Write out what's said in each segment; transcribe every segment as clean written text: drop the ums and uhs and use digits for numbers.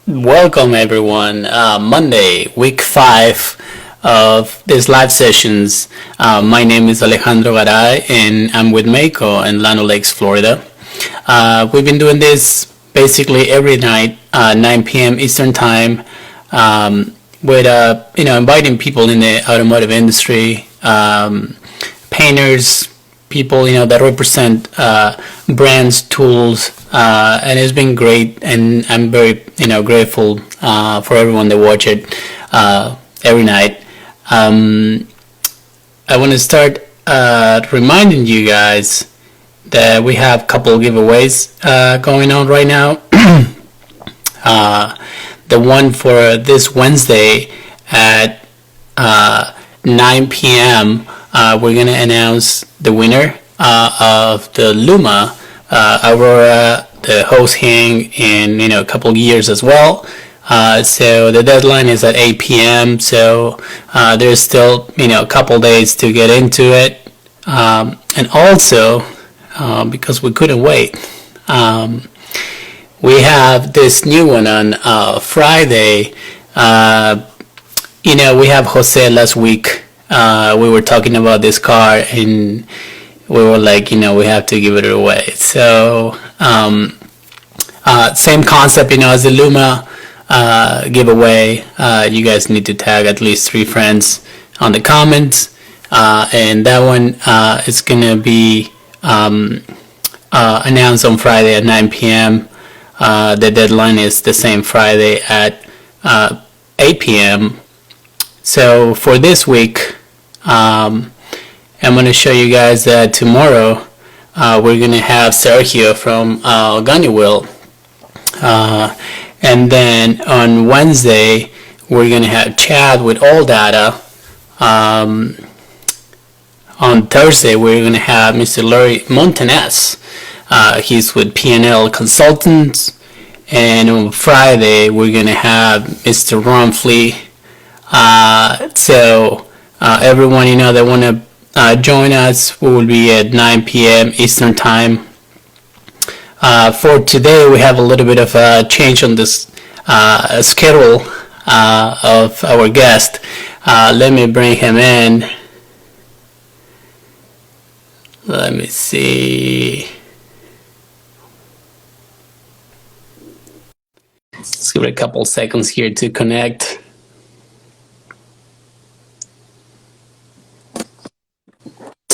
Welcome everyone. Monday, week 5 of these live sessions. My name is Alejandro Garay and I'm with Maaco in Llano Lakes, Florida. We've been doing this basically every night, 9 p.m. Eastern Time, with inviting people in the automotive industry, painters, people that represent brands, tools, and it's been great. And I'm very grateful for everyone that watch it every night. I want to start reminding you guys that we have a couple of giveaways going on right now. The one for this Wednesday at 9 p.m. We're gonna announce the winner of the Luma Aurora, the hose hang in a couple years as well. So the deadline is at 8 p.m. So there's still a couple days to get into it, and also because we couldn't wait. We have this new one on Friday. We have Jose last week. We were talking about this car and we were like, we have to give it away. So, same concept, as the Luma giveaway. You guys need to tag at least 3 friends on the comments. And that one is going to be announced on Friday at 9 p.m. The deadline is the same Friday at 8 p.m. So for this week, I'm going to show you guys that tomorrow we're going to have Sergio from Gunnywheel. And then on Wednesday, we're going to have Chad with All Data. On Thursday, we're going to have Mr. Larry Montanez. He's with P&L Consultants. And on Friday, we're going to have Mr. Ron Flea. So everyone that want to join us, we will be at 9 p.m. Eastern Time. For today, we have a little bit of a change on this schedule of our guest. Let me bring him in. Let me see. Let's give it a couple seconds here to connect.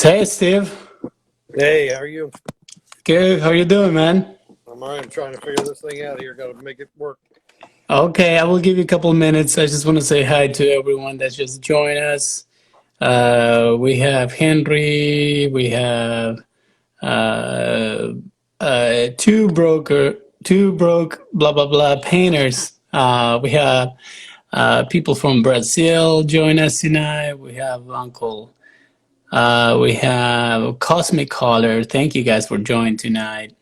Hey, Steve. Hey, how are you? Good. How you doing, man? I'm all right. I'm trying to figure this thing out here. Got to make it work. Okay, I will give you a couple of minutes. I just want to say hi to everyone that's just joined us. We have Henry. We have two broke, blah blah blah painters. We have people from Brazil join us tonight. We have Uncle. We have Cosmic Caller. Thank you guys for joining tonight.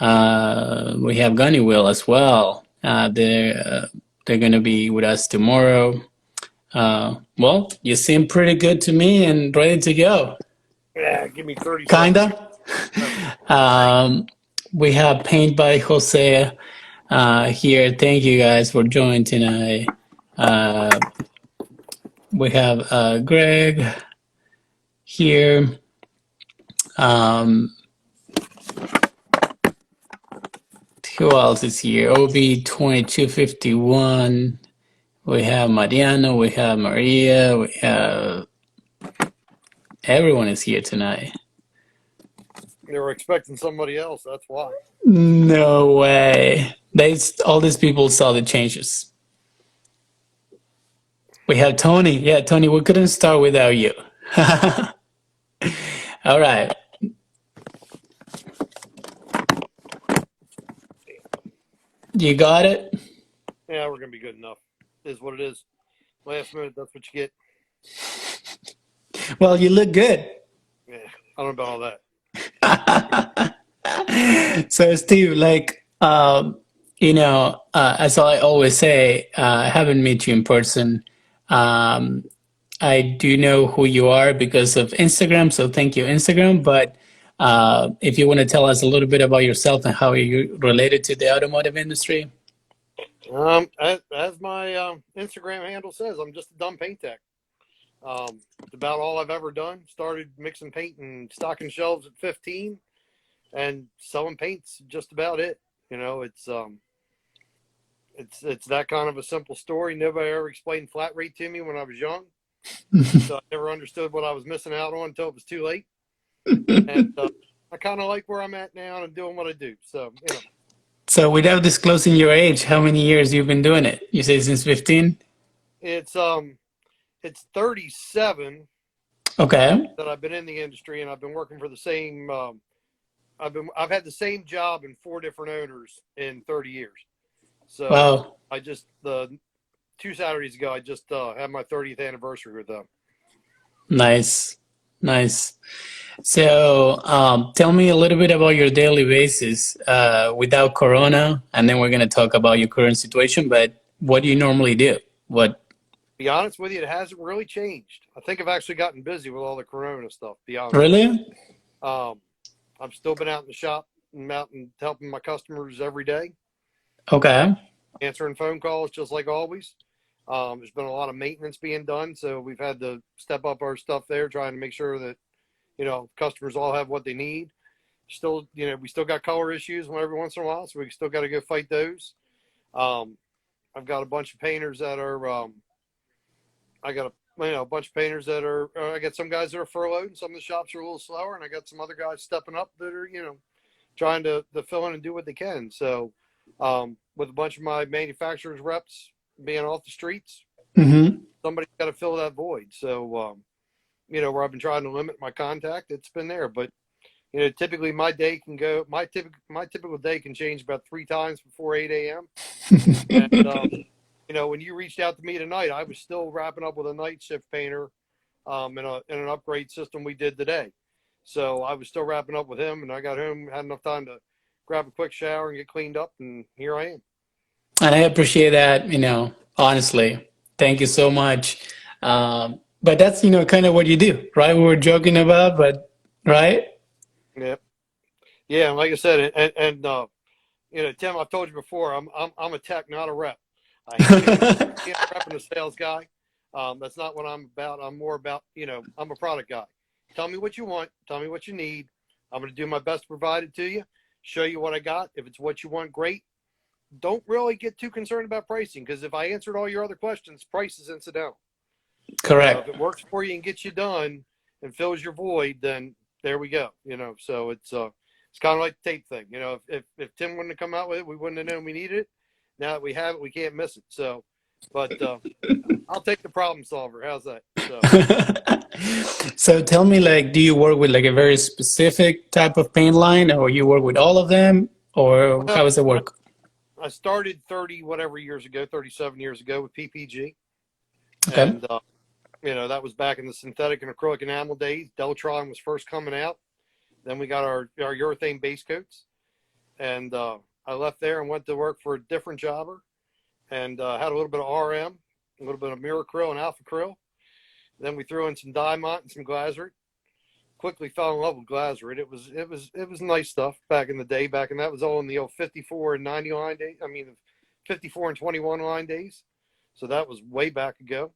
We have Gunnywheel as well. They're going to be with us tomorrow. Well, you seem pretty good to me and ready to go. Yeah, give me 30 Kinda. We have Paint by Jose here. Thank you guys for joining tonight. We have Greg here. Who else is here? OB2251. We have Mariano. We have Maria. We have everyone is here tonight. They were expecting somebody else. That's why. No way. All these people saw the changes. We have Tony. Yeah, Tony, we couldn't start without you. All right. You got it? Yeah, we're going to be good enough. It is what it is. Last minute, that's what you get. Well, you look good. Yeah, I don't know about all that. So, Steve, as I always say, I haven't met you in person. I do know who you are because of Instagram, so thank you, Instagram. But if you want to tell us a little bit about yourself and how you're related to the automotive industry. As my Instagram handle says, I'm just a dumb paint tech. It's about all I've ever done. Started mixing paint and stocking shelves at 15, and selling paint's just about it. It's that kind of a simple story. Nobody ever explained flat rate to me when I was young, so I never understood what I was missing out on until it was too late. And I kind of like where I'm at now and doing what I do. So So without disclosing your age, how many years you've been doing it? You say since 15? it's 37 Okay. that I've been in the industry, and I've been working for the same. I've had the same job and four different owners in 30 years. So Wow. I just the 2 Saturdays ago I just had my 30th anniversary with them. Nice. Nice. So, tell me a little bit about your daily basis without Corona, and then we're going to talk about your current situation. But what do you normally do? What? Be honest with you, it hasn't really changed. I think I've actually gotten busy with all the Corona stuff. Be honest with Really? you. I've still been out in the shop and out and helping my customers every day, Okay. answering phone calls just like always. There's been a lot of maintenance being done, so we've had to step up our stuff there, trying to make sure that customers all have what they need. Still, we still got color issues every once in a while, so we still got to go fight those. I've got a bunch of painters that are. I got a bunch of painters that are. I got some guys that are furloughed, and some of the shops are a little slower, and I got some other guys stepping up that are trying to fill in and do what they can. So, with a bunch of my manufacturers reps being off the streets, Mm-hmm. somebody's got to fill that void. So, where I've been trying to limit my contact, it's been there. But typically my day can go. My typical day can change about 3 times before 8 a.m. And when you reached out to me tonight, I was still wrapping up with a night shift painter, in an upgrade system we did today. So I was still wrapping up with him, and I got home, had enough time to grab a quick shower and get cleaned up, and here I am. And I appreciate that, honestly. Thank you so much. But that's, kind of what you do, right? We were joking about, but, right? Yeah, yeah. And like I said, and Tim, I've told you before, I'm a tech, not a rep. I hate being a rep and a sales guy. That's not what I'm about. I'm more about, I'm a product guy. Tell me what you want. Tell me what you need. I'm going to do my best to provide it to you. Show you what I got. If it's what you want, great. Don't really get too concerned about pricing, because if I answered all your other questions, price is incidental. If Correct. it works for you and gets you done and fills your void, then there we go. So it's kind of like the tape thing. If Tim wouldn't have come out with it, we wouldn't have known we needed it. Now that we have it, we can't miss it. So, but I'll take the problem solver. How's that? So, So tell me, like, do you work with like a very specific type of paint line, or you work with all of them, or how well, does it work? I started 30 whatever years ago, 37 years ago with PPG, Okay. and that was back in the synthetic and acrylic enamel days. Deltron was first coming out. Then we got our urethane base coats, and I left there and went to work for a different jobber, and had a little bit of RM, a little bit of Miracryl and Alpha Acryl. Then we threw in some Diamont and some Glazerite. Quickly fell in love with Glazerite. It was nice stuff back in the day. Back in that was all in the old 54 and 90 line days. I mean, 54 and 21 line days. So that was way back ago.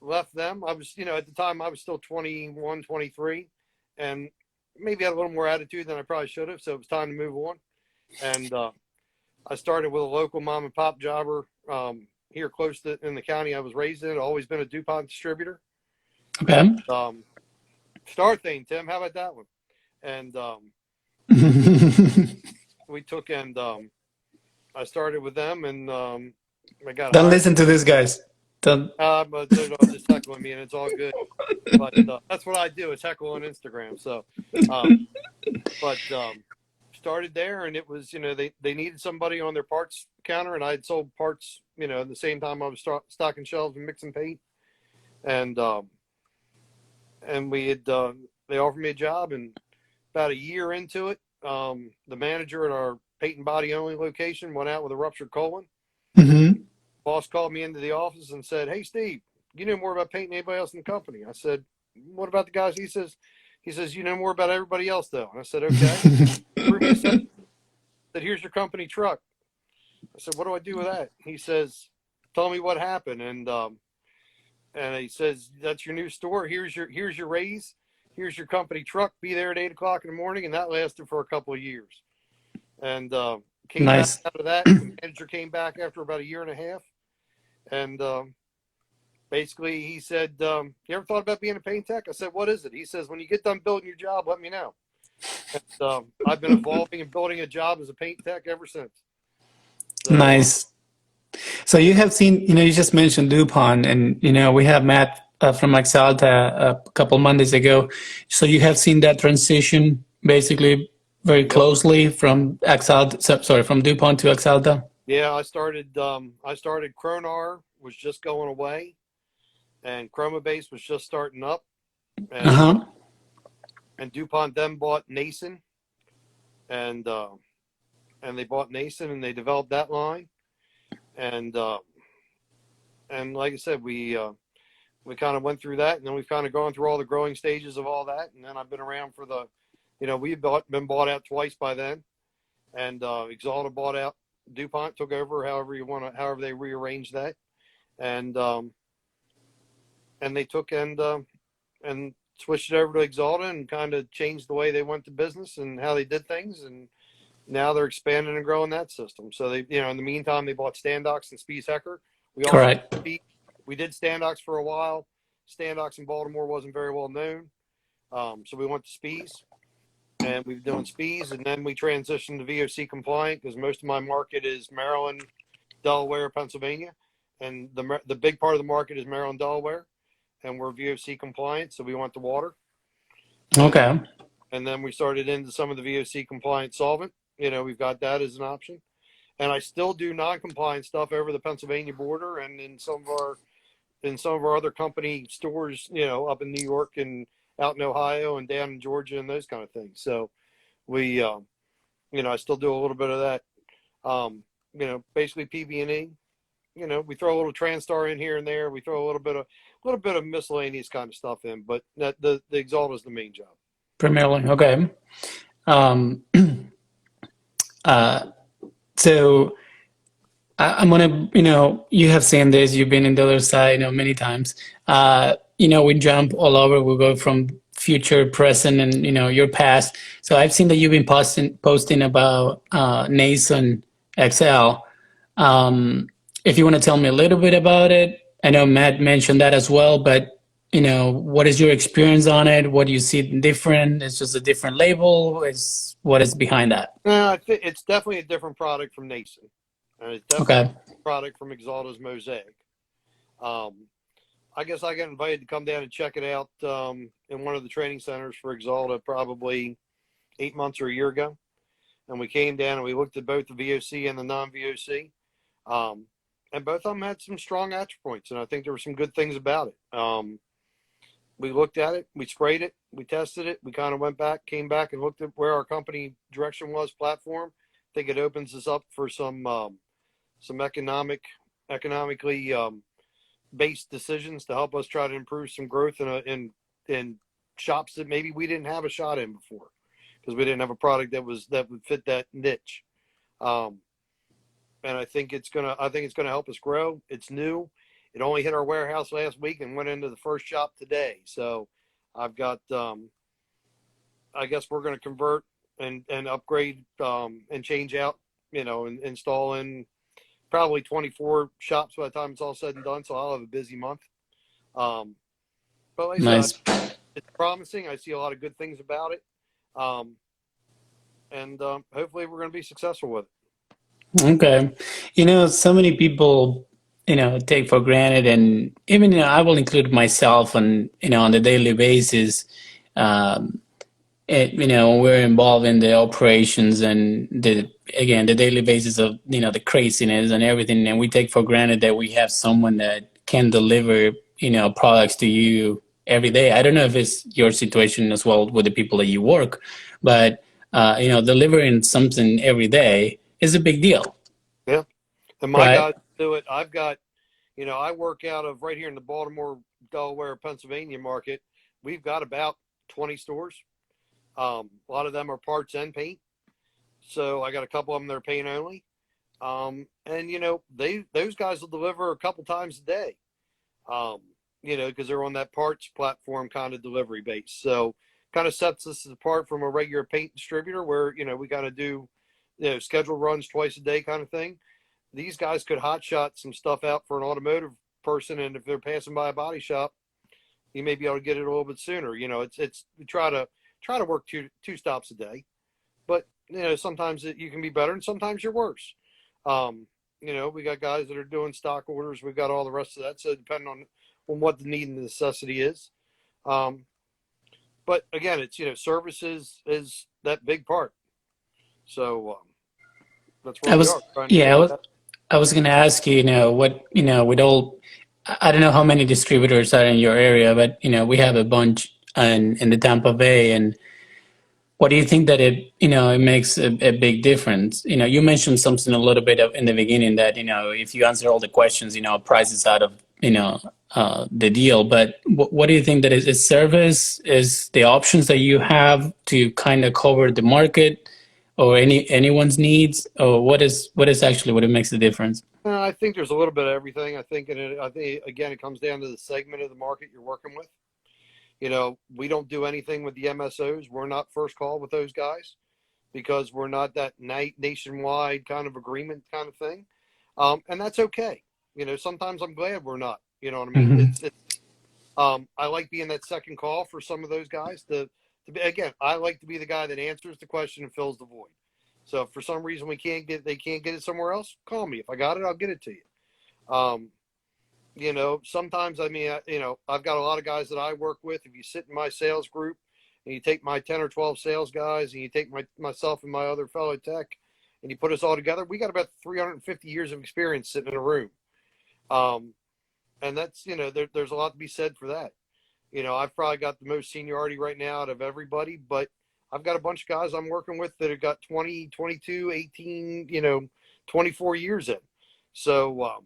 Left them. I was, at the time I was still 21, 23, and maybe had a little more attitude than I probably should have. So it was time to move on. And I started with a local mom and pop jobber here close to in the county I was raised in. Always been a DuPont distributor. Okay. And Star Thing, Tim, how about that one? And we took and I started with them, and I got Don't hired. listen to these guys. Don't. But they're just heckling me, and it's all good. But that's what I do, is heckle on Instagram. So, but started there, and it was, they needed somebody on their parts counter, and I had sold parts, at the same time I was stocking shelves and mixing paint. And we had they offered me a job, and about a year into it, the manager at our paint and body only location went out with a ruptured colon. Hmm. Boss called me into the office and said, "Hey, Steve, you know more about paint than anybody else in the company." I said, "What about the guys?" He says, "You know more about everybody else, though." And I said, "Okay." Said, "Here's your company truck." I said, what do I do with that? He says, tell me what happened. And he says, that's your new store. Here's your raise. Here's your company truck. Be there at 8 o'clock in the morning. And that lasted for a couple of years. And came back Nice. out of that. The manager came back after about a year and a half. And basically he said, you ever thought about being a paint tech? I said, what is it? He says, when you get done building your job, let me know. And I've been evolving and building a job as a paint tech ever since. So Nice. So you have seen, you just mentioned DuPont, and we have Matt from Exalta a couple Mondays ago. So you have seen that transition basically very yep. closely from from DuPont to Exalta. Yeah, I started Cronar was just going away, and Chromabase was just starting up, and Uh-huh. and DuPont then bought Nason, and they bought Nason and they developed that line, and like I said, we kind of went through that, and then we've kind of gone through all the growing stages of all that, and then I've been around for we've been bought out twice by then, and Exalta bought out DuPont, took over, however they rearranged that, and they took and switched it over to Exalta and kind of changed the way they went to business and how they did things, and now they're expanding and growing that system. So they, in the meantime, they bought Standox and Spies Hecker. We also Correct. we did Standox for a while. Standox in Baltimore wasn't very well known, so we went to Spies, and we've done Spies, and then we transitioned to VOC compliant because most of my market is Maryland, Delaware, Pennsylvania, and the big part of the market is Maryland, Delaware, and we're VOC compliant, so we went to water. Okay. And then we started into some of the VOC compliant solvent. We've got that as an option. And I still do non-compliant stuff over the Pennsylvania border and in some of our other company stores, up in New York and out in Ohio and down in Georgia and those kind of things. So we, I still do a little bit of that. Basically PB&E. We throw a little Transtar in here and there. We throw a little bit of miscellaneous kind of stuff in, but the Exalta is the main job. Primarily. Okay. Um, uh, so I'm gonna, you have seen this. You've been in the other side, many times. We jump all over. We go from future, present, and your past. So I've seen that you've been posting about Nason XL. If you want to tell me a little bit about it, I know Matt mentioned that as well, but what is your experience on it? What do you see different? It's just a different label. What is behind that? I think it's definitely a different product from Nason, and it's definitely Okay. a different product from Exalta's Mosaic. I guess I got invited to come down and check it out in one of the training centers for Exalta probably 8 months or a year ago, and we came down and we looked at both the VOC and the non-VOC. And both of them had some strong attribute points, and I think there were some good things about it. We looked at it, we sprayed it, we tested it, we kind of came back and looked at where our company direction was, platform. I think it opens us up for some economically based decisions to help us try to improve some growth in shops that maybe we didn't have a shot in before because we didn't have a product that would fit that niche. And I think it's gonna help us grow. It's new. It only hit our warehouse last week and went into the first shop today. So I've got, I guess we're going to convert and upgrade and change out, and install in probably 24 shops by the time it's all said and done. So I'll have a busy month. But like I said, Nice. it's promising. I see a lot of good things about it. And hopefully we're going to be successful with it. Okay. So many people, take for granted, and even, I will include myself on the daily basis. Um, we're involved in the operations and the daily basis of, the craziness and everything. And we take for granted that we have someone that can deliver, products to you every day. I don't know if it's your situation as well with the people that you work, but, delivering something every day is a big deal, Yeah. And my right? guys do it. I've got, I work out of right here in the Baltimore, Delaware, Pennsylvania market. We've got about 20 stores. A lot of them are parts and paint. So I got a couple of them that are paint only. And those guys will deliver a couple times a day. Um, because they're on that parts platform kind of delivery base. So kind of sets us apart from a regular paint distributor where, we got to do, scheduled runs twice a day kind of thing. These guys could hot shot some stuff out for an automotive person. And if they're passing by a body shop, you may be able to get it a little bit sooner. It's we try to work two stops a day, but sometimes you can be better and sometimes you're worse. Um, we got guys that are doing stock orders. We've got all the rest of that. So depending on what the need and the necessity is. Um, but again, it's, services is that big part. So that's where I we was, are trying to yeah, get that. I was going to ask you, what, with all, I don't know how many distributors are in your area, but, we have a bunch in the Tampa Bay. And what do you think that it makes a big difference? You mentioned something a little bit in the beginning that, if you answer all the questions, price is out of, the deal. But what do you think that is service, is the options that you have to kind of cover the market or anyone's needs, or what is actually what it makes the difference? I think there's a little bit of everything. I think again, it comes down to the segment of the market you're working with. We don't do anything with the MSOs. We're not first call with those guys because we're not that nationwide kind of agreement kind of thing. And that's okay. Sometimes I'm glad we're not, you know what I mean? Hmm. I like being that second call for some of those guys to be, again, I like to be the guy that answers the question and fills the void. So if for some reason they can't get it somewhere else, call me. If I got it, I'll get it to you. Um, sometimes, I've got a lot of guys that I work with. If you sit in my sales group and you take my 10 or 12 sales guys and you take myself and my other fellow tech and you put us all together, we got about 350 years of experience sitting in a room. Um, and that's, there's a lot to be said for that. I've probably got the most seniority right now out of everybody, but I've got a bunch of guys I'm working with that have got 20, 22, 18, 24 years in. So,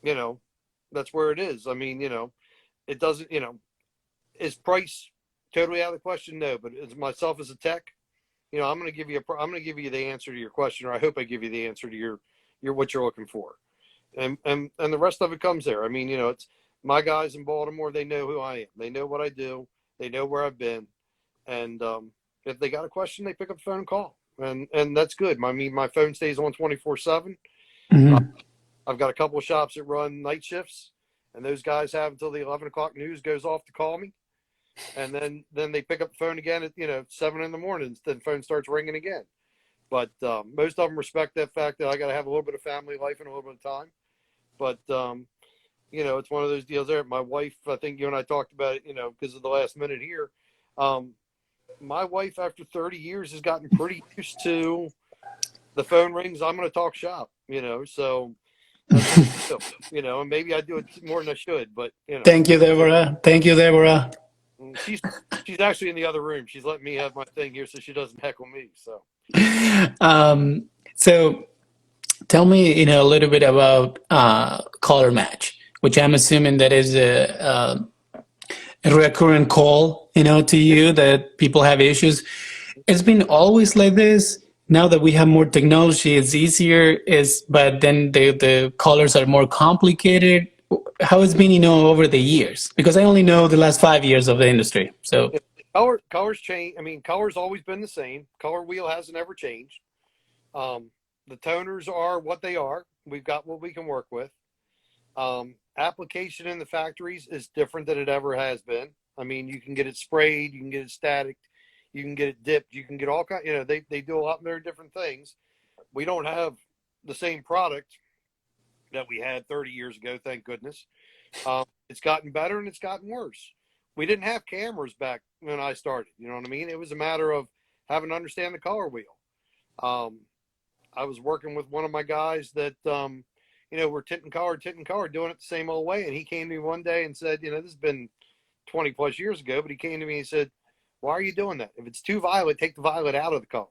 you know, that's where it is. I mean, it doesn't, is price totally out of the question? No, but as myself as a tech, I'm going to give you the answer to your question, or I hope I give you the answer to your what you're looking for, and the rest of it comes there. I mean, it's my guys in Baltimore. They know who I am. They know what I do. They know where I've been, and if they got a question, they pick up the phone and call, and that's good. I mean, my phone stays on 24/7. Hmm. I've got a couple of shops that run night shifts, and those guys have until the 11 o'clock news goes off to call me, and then they pick up the phone again at 7 in the morning. Then the phone starts ringing again. But most of them respect that fact that I got to have a little bit of family life and a little bit of time. But it's one of those deals there. My wife, I think you and I talked about it, because of the last minute here. My wife, after 30 years, has gotten pretty used to the phone rings. I'm going to talk shop, so that's what we do, and maybe I do it more than I should, but Thank you, Deborah. Thank you, Deborah. she's actually in the other room. She's letting me have my thing here so she doesn't heckle me. So Um, so tell me, a little bit about color match, which I'm assuming that is a recurrent call, to you that people have issues. It's been always like this. Now that we have more technology, it's easier. But then the colors are more complicated. How it's been, over the years? Because I only know the last 5 years of the industry. So. yeah, colors change. I mean, color's always been the same. Color wheel hasn't ever changed. The toners are what they are. We've got what we can work with. Application in the factories is different than it ever has been. I mean, you can get it sprayed, you can get it static, you can get it dipped, you can get all kind. They do a lot of their different things. We don't have the same product that we had 30 years ago, thank goodness. It's gotten better and it's gotten worse. We didn't have cameras back when I started. You know what I mean? It was a matter of having to understand the color wheel. Um, I was working with one of my guys that, we're tint and color, doing it the same old way. And he came to me one day and said, this has been 20 plus years ago, but he came to me and said, why are you doing that? If it's too violet, take the violet out of the color.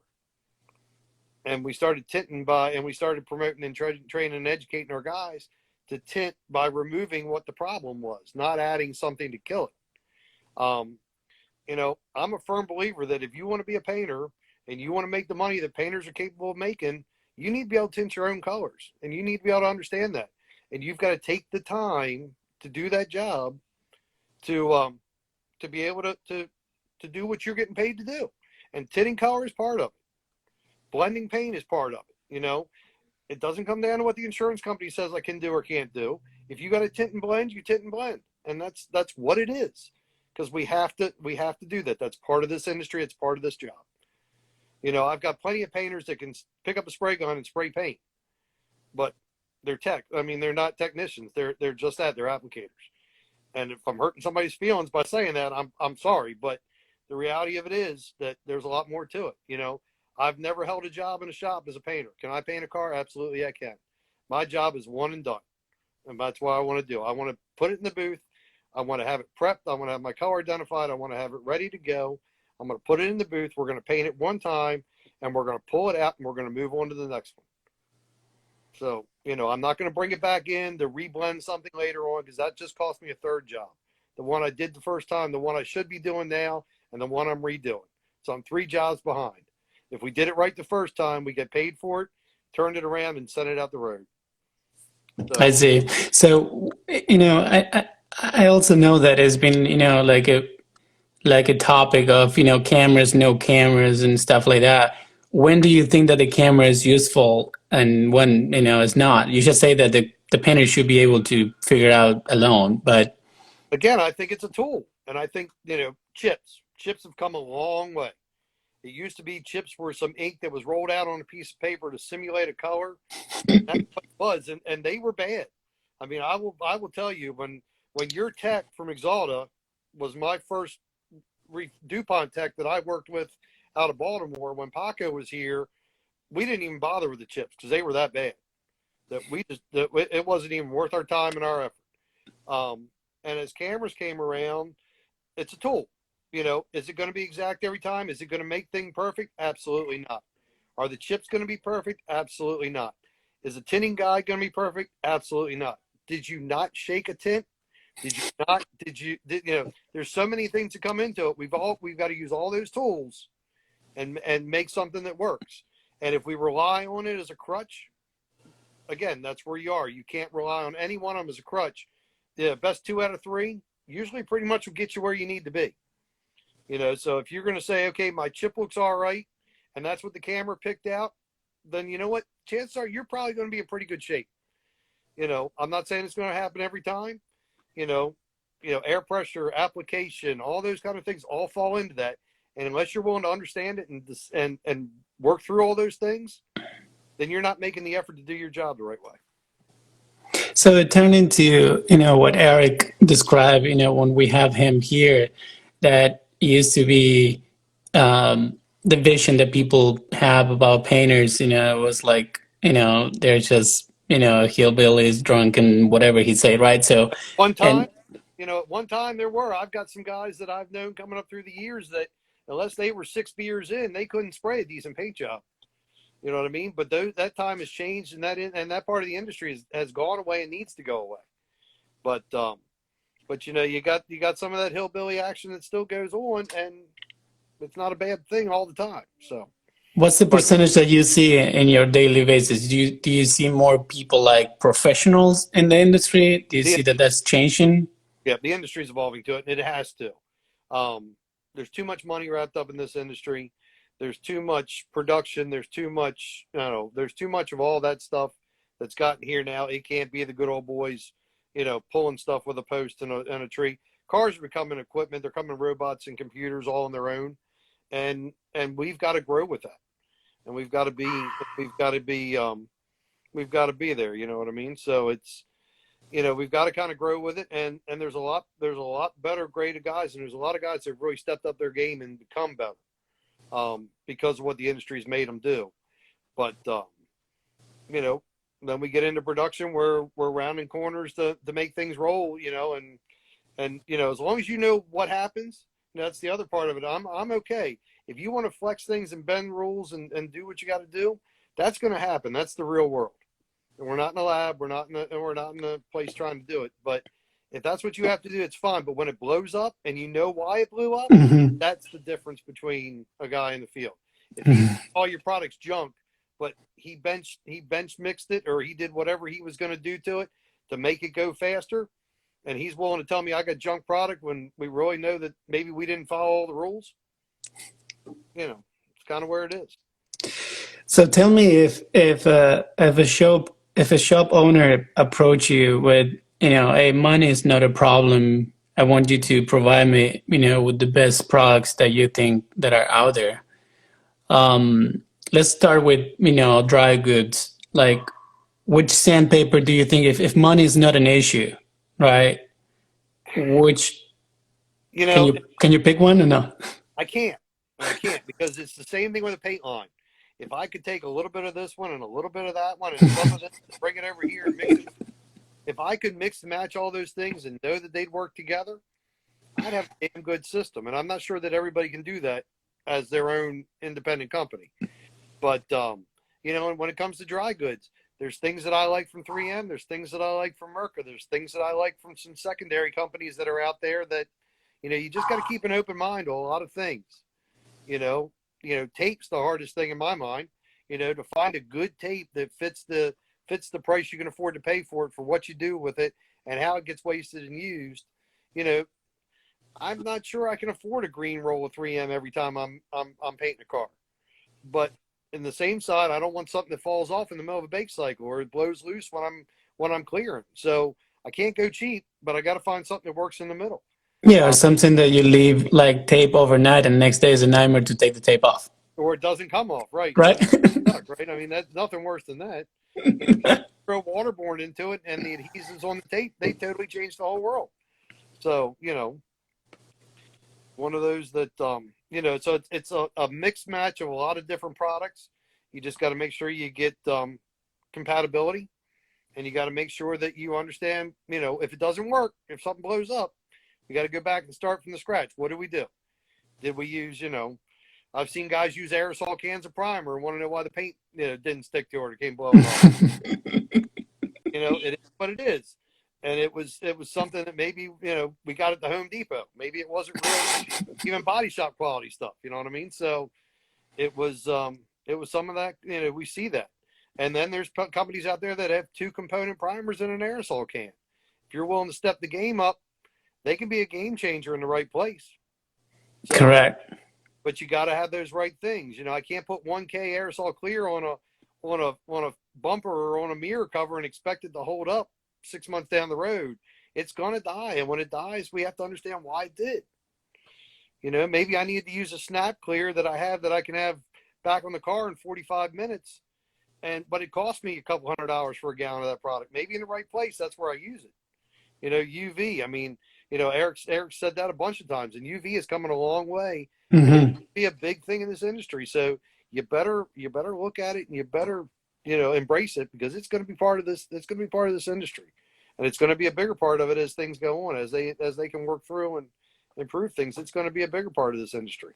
And we started and we started promoting and training and educating our guys to tint by removing what the problem was, not adding something to kill it. I'm a firm believer that if you want to be a painter and you want to make the money that painters are capable of making, You need to be able to tint your own colors, and you need to be able to understand that. And you've got to take the time to do that job to be able to do what you're getting paid to do. And tinting color is part of it. Blending paint is part of it. It doesn't come down to what the insurance company says I can do or can't do. If you got to tint and blend, you tint and blend, and that's what it is. Because we have to do that. That's part of this industry. It's part of this job. I've got plenty of painters that can pick up a spray gun and spray paint, but they're they're not technicians. They're just that. They're applicators. And if I'm hurting somebody's feelings by saying that, I'm sorry. But the reality of it is that there's a lot more to it. I've never held a job in a shop as a painter. Can I paint a car? Absolutely, I can. My job is one and done, and that's what I want to do. I want to put it in the booth. I want to have it prepped. I want to have my color identified. I want to have it ready to go. I'm going to put it in the booth. We're going to paint it one time, and we're going to pull it out, and we're going to move on to the next one. So, I'm not going to bring it back in to reblend something later on, because that just cost me a third job. The one I did the first time, the one I should be doing now, and the one I'm redoing. So I'm 3 jobs behind. If we did it right the first time, we get paid for it, turned it around, and sent it out the road. So, I see. So, I also know that it's been, like a topic of, cameras, no cameras and stuff like that. When do you think that the camera is useful and when, it's not? You should say that the painter should be able to figure it out alone, but again, I think it's a tool. And I think, chips have come a long way. It used to be chips were some ink that was rolled out on a piece of paper to simulate a color. That's what it was, and they were bad. I mean, I will tell you, when your tech from Exalta was my first DuPont tech that I worked with out of Baltimore, when Paco was here, we didn't even bother with the chips because they were that bad that it wasn't even worth our time and our effort. And as cameras came around, it's a tool. Is it going to be exact every time? Is it going to make things perfect? Absolutely not. Are the chips going to be perfect? Absolutely not. Is the tinting guide going to be perfect? Absolutely not. Did you not shake a tint? Did you not? There's so many things that come into it. We've got to use all those tools and make something that works. And if we rely on it as a crutch, again, that's where you are. You can't rely on any one of them as a crutch. The best 2 out of 3 usually pretty much will get you where you need to be. So if you're going to say, okay, my chip looks all right, and that's what the camera picked out, then you know what? Chances are you're probably going to be in pretty good shape. I'm not saying it's going to happen every time. Air pressure, application, all those kind of things all fall into that. And unless you're willing to understand it and work through all those things, then you're not making the effort to do your job the right way. so it turned into, what Eric described, when we have him here, that used to be the vision that people have about painters, was like, they're just, hillbillies, drunk, and whatever he said, right? So, One time, and at one time I've got some guys that I've known coming up through the years that unless they were 6 beers in, they couldn't spray a decent paint job. You know what I mean? But that time has changed, and that part of the industry has gone away and needs to go away. But you got some of that hillbilly action that still goes on, and it's not a bad thing all the time. So, what's the percentage that you see in your daily basis? Do you see more people like professionals in the industry? Do you see that that's changing? Yeah, the industry's evolving to it, and it has to. There's too much money wrapped up in this industry. There's too much production. There's too much, there's too much of all that stuff that's gotten here now. It can't be the good old boys, pulling stuff with a post and a tree. Cars are becoming equipment. They're coming robots and computers all on their own. And we've got to grow with that. And we've got to be there. You know what I mean? So it's, we've got to kind of grow with it. And there's a lot better grade of guys. And there's a lot of guys that have really stepped up their game and become better. Because of what the industry's made them do. But, then we get into production where we're rounding corners to make things roll, and as long as you know what happens, that's the other part of it. I'm okay. If you want to flex things and bend rules and do what you got to do, that's going to happen. That's the real world. And we're not in a lab. We're not in a place trying to do it. But if that's what you have to do, it's fine. But when it blows up and you know why it blew up, that's the difference between a guy in the field. If you all your products junk, but he bench mixed it, or he did whatever he was going to do to it to make it go faster. And he's willing to tell me I got junk product when we really know that maybe we didn't follow all the rules. It's kind of where it is. So tell me if a shop owner approach you with, hey, money is not a problem. I want you to provide me, with the best products that you think that are out there. Let's start with, dry goods. Like, which sandpaper do you think, if money is not an issue, right? Which You can know, you can you pick one or no? I can't. I can't because it's the same thing with a paint line. If I could take a little bit of this one and a little bit of that one and some of this, bring it over here and mix it. If I could mix and match all those things and know that they'd work together, I'd have a damn good system. And I'm not sure that everybody can do that as their own independent company. But and when it comes to dry goods, there's things that I like from 3M. There's things that I like from Merca. There's things that I like from some secondary companies that are out there that, you just got to keep an open mind to a lot of things. Tape's the hardest thing in my mind. To find a good tape that fits the price you can afford to pay for it, for what you do with it, and how it gets wasted and used. I'm not sure I can afford a green roll of 3M every time I'm painting a car. But in the same side, I don't want something that falls off in the middle of a bake cycle or it blows loose when I'm clearing. So I can't go cheap, but I got to find something that works in the middle. Yeah, or something that you leave like tape overnight and the next day is a nightmare to take the tape off. Or it doesn't come off, right? Right? Stuck, right? I mean, that's nothing worse than that. Throw waterborne into it, and the adhesives on the tape, they totally changed the whole world. So, one of those that, so it's a mixed match of a lot of different products. You just got to make sure you get compatibility, and you got to make sure that you understand, if it doesn't work, if something blows up, you got to go back and start from the scratch. What did we do? Did we use, I've seen guys use aerosol cans of primer and want to know why the paint, didn't stick to it or came blowing off. It is what it is. And it was something that maybe, we got at the Home Depot. Maybe it wasn't really even body shop quality stuff. You know what I mean? So it was some of that, we see that. And then there's companies out there that have 2-component primers in an aerosol can. If you're willing to step the game up, they can be a game changer in the right place. So, Correct. But you got to have those right things. I can't put 1K aerosol clear on a bumper or on a mirror cover and expect it to hold up 6 months down the road. It's going to die. And when it dies, we have to understand why it did. Maybe I need to use a snap clear that I can have back on the car in 45 minutes. But it cost me a couple $100 for a gallon of that product. Maybe in the right place, that's where I use it. UV. I mean, Eric said that a bunch of times, and UV is coming a long way. Mm-hmm. It'll be a big thing in this industry. So you better look at it, and you better, embrace it, because it's going to be part of this. It's going to be part of this industry, and it's going to be a bigger part of it as things go on, as they can work through and improve things. It's going to be a bigger part of this industry.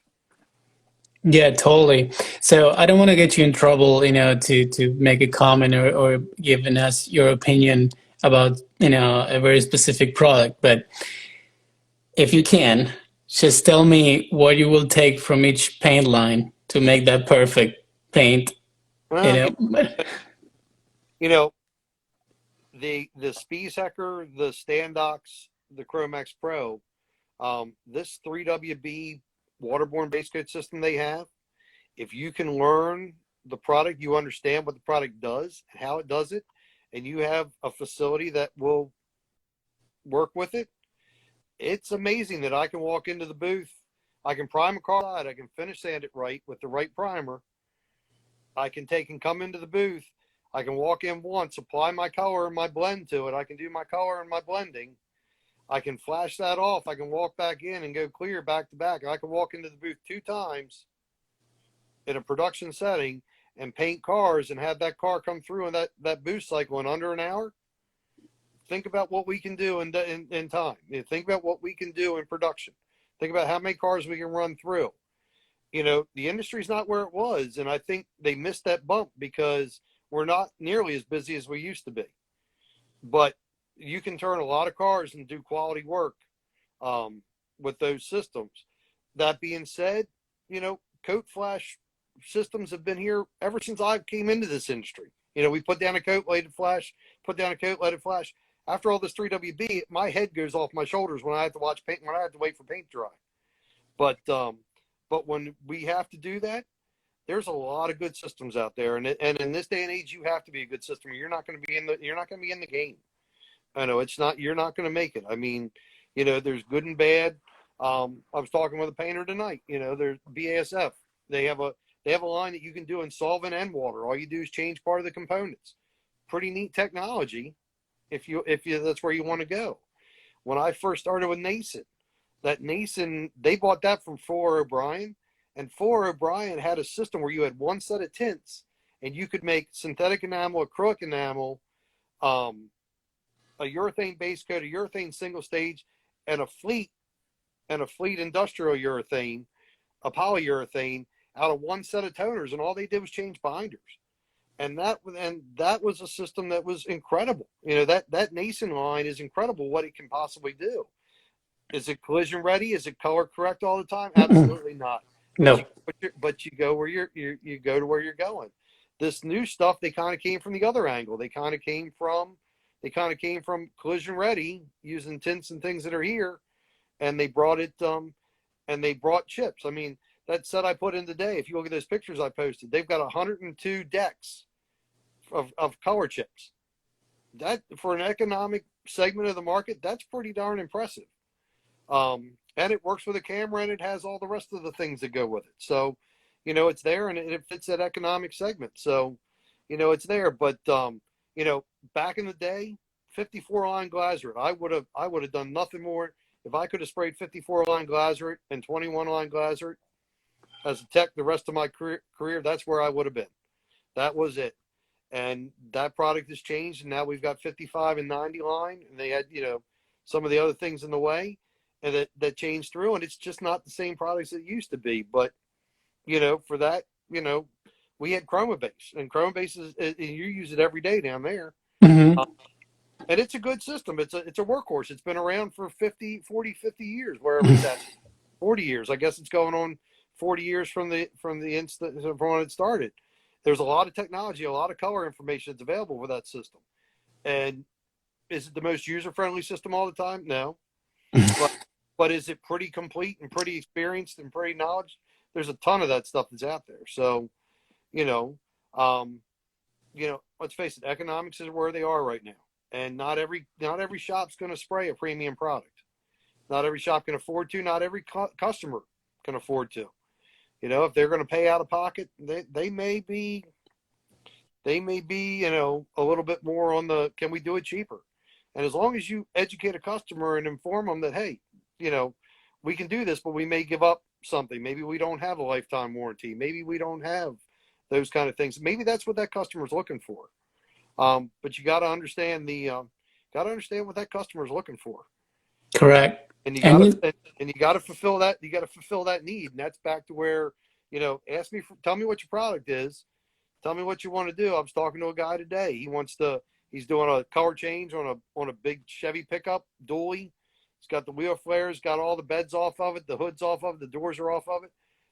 Yeah, totally. So I don't want to get you in trouble, to make a comment or giving us your opinion about, a very specific product. But if you can, just tell me what you will take from each paint line to make that perfect paint, Well, the Speedsecker, the Standox, the Chromax Pro, this 3WB waterborne base coat system they have, if you can learn the product, you understand what the product does and how it does it, and you have a facility that will work with it, it's amazing that I can walk into the booth, I can prime a car, I can finish sand it right with the right primer, I can take and come into the booth, I can walk in once, apply my color and my blend to it, I can do my color and my blending, I can flash that off, I can walk back in and go clear back to back, I can walk into the booth 2 times in a production setting and paint cars and have that car come through in that boost cycle in under an hour. Think about what we can do in time. Think about what we can do in production. Think about how many cars we can run through. The industry's not where it was, and I think they missed that bump because we're not nearly as busy as we used to be. But you can turn a lot of cars and do quality work with those systems. That being said, coat flash systems have been here ever since I came into this industry. We put down a coat, let it flash, put down a coat, let it flash. After all this 3WB, my head goes off my shoulders when I have to watch paint, when I have to wait for paint to dry. But when we have to do that, there's a lot of good systems out there, and in this day and age, you have to be a good system. You're not going to be in the game. I know it's not. You're not going to make it. I mean, there's good and bad. I was talking with a painter tonight. There's BASF. They have a line that you can do in solvent and water. All you do is change part of the components. Pretty neat technology, if you that's where you want to go. When I first started with Nason, they bought that from Fuller O'Brien, and Fuller O'Brien had a system where you had one set of tints, and you could make synthetic enamel, acrylic enamel, a urethane base coat, a urethane single stage, and a fleet industrial urethane, a polyurethane, out of one set of toners, and all they did was change binders. And that was a system that was incredible. That Nason line is incredible what it can possibly do. Is it collision ready? Is it color correct all the time? Absolutely not. No. But you go where you go to where you're going. This new stuff, they kind of came from the other angle. They kind of came from collision ready, using tints and things that are here, and they brought it and they brought chips. I mean, that set I put in today, if you look at those pictures I posted, they've got 102 decks of color chips. That, for an economic segment of the market, that's pretty darn impressive. And it works with a camera, and it has all the rest of the things that go with it. So, it's there, and it fits that economic segment. So, it's there. But back in the day, 54 line glycerate, I would have done nothing more. If I could have sprayed 54 line glycerate and 21 line glycerate as a tech the rest of my career, that's where I would have been. That was it. And that product has changed, and now we've got 55 and 90 line, and they had some of the other things in the way, and that changed through, and it's just not the same products it used to be. But for that, we had chroma base, and chroma base is you use it every day down there. Mm-hmm. And it's a good system. It's a workhorse. It's been around for 40, 50 years, wherever it's at. 40 years. I guess it's going on 40 years from when it started. There's a lot of technology, a lot of color information that's available with that system. And is it the most user-friendly system all the time? No. But is it pretty complete and pretty experienced and pretty knowledge? There's a ton of that stuff that's out there. So, let's face it, economics is where they are right now. And not every shop's going to spray a premium product. Not every shop can afford to. Not every customer can afford to. If they're going to pay out of pocket, they may be, a little bit more on the, can we do it cheaper? And as long as you educate a customer and inform them that, hey, we can do this, but we may give up something. Maybe we don't have a lifetime warranty. Maybe we don't have those kind of things. Maybe that's what that customer's looking for. But you got to understand what that customer is looking for. Correct. And you got to fulfill that. You got to fulfill that need. And that's back to where, tell me what your product is. Tell me what you want to do. I was talking to a guy today. He's doing a color change on a big Chevy pickup dually. It's got the wheel flares, got all the beds off of it, the hood's off of it, the doors are off of it,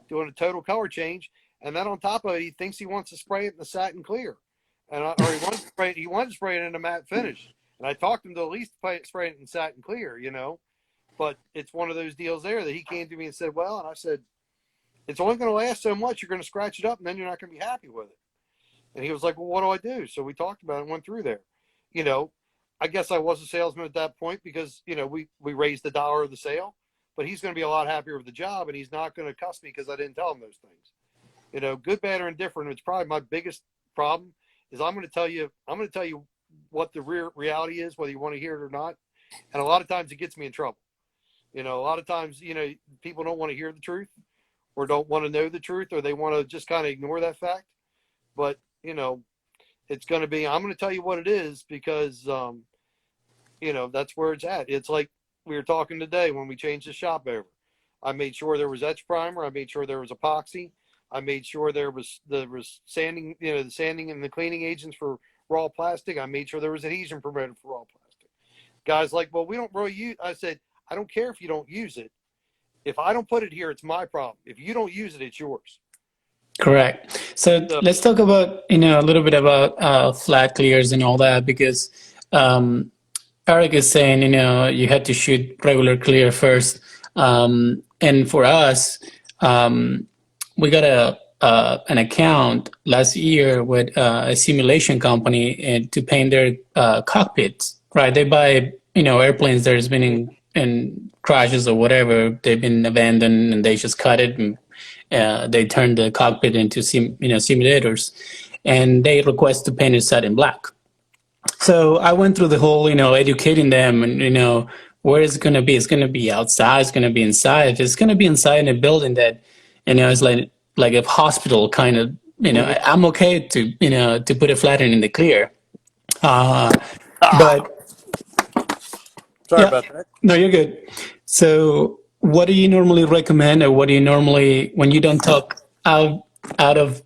doing a total color change. And then on top of it, he thinks he wants to spray it in the satin clear. Or he wants to spray it in a matte finish. And I talked him to at least spray it in satin clear, But it's one of those deals there that he came to me and said, well, and I said, it's only going to last so much. You're going to scratch it up, and then you're not going to be happy with it. And he was like, well, what do I do? So we talked about it and went through there. I guess I was a salesman at that point because, we raised the dollar of the sale. But he's going to be a lot happier with the job, and he's not going to cuss me because I didn't tell him those things. Good, bad, or indifferent, it's probably my biggest problem is I'm going to tell you what the reality is, whether you want to hear it or not. And a lot of times it gets me in trouble. A lot of times, people don't want to hear the truth or don't want to know the truth, or they want to just kind of ignore that fact. But, it's going to be, I'm going to tell you what it is because, that's where it's at. It's like we were talking today when we changed the shop over. I made sure there was etch primer. I made sure there was epoxy. I made sure there was sanding, the sanding and the cleaning agents for raw plastic. I made sure there was adhesion preventer for raw plastic. Guys like, well, we don't really use, I said, I don't care if you don't use it. If I don't put it here, it's my problem. If you don't use it, it's yours. Correct. So So, let's talk about, a little bit about flat clears and all that because um, Eric is saying, you had to shoot regular clear first. And for us, um, we got an account last year with a simulation company and to paint their cockpits, right? They buy, airplanes that has been in crashes or whatever. They've been abandoned and they just cut it and they turn the cockpit into simulators, and they request to paint it set in black. So I went through the whole, educating them and, where is it going to be? It's going to be outside. It's going to be inside. If it's going to be inside in a building that, it's like a hospital kind of, mhm. I'm okay to, to put a flatten in the clear. Uh, but Sorry yeah, about that. no, you're good. So what do you normally recommend or what do you normally, when you don't talk out of,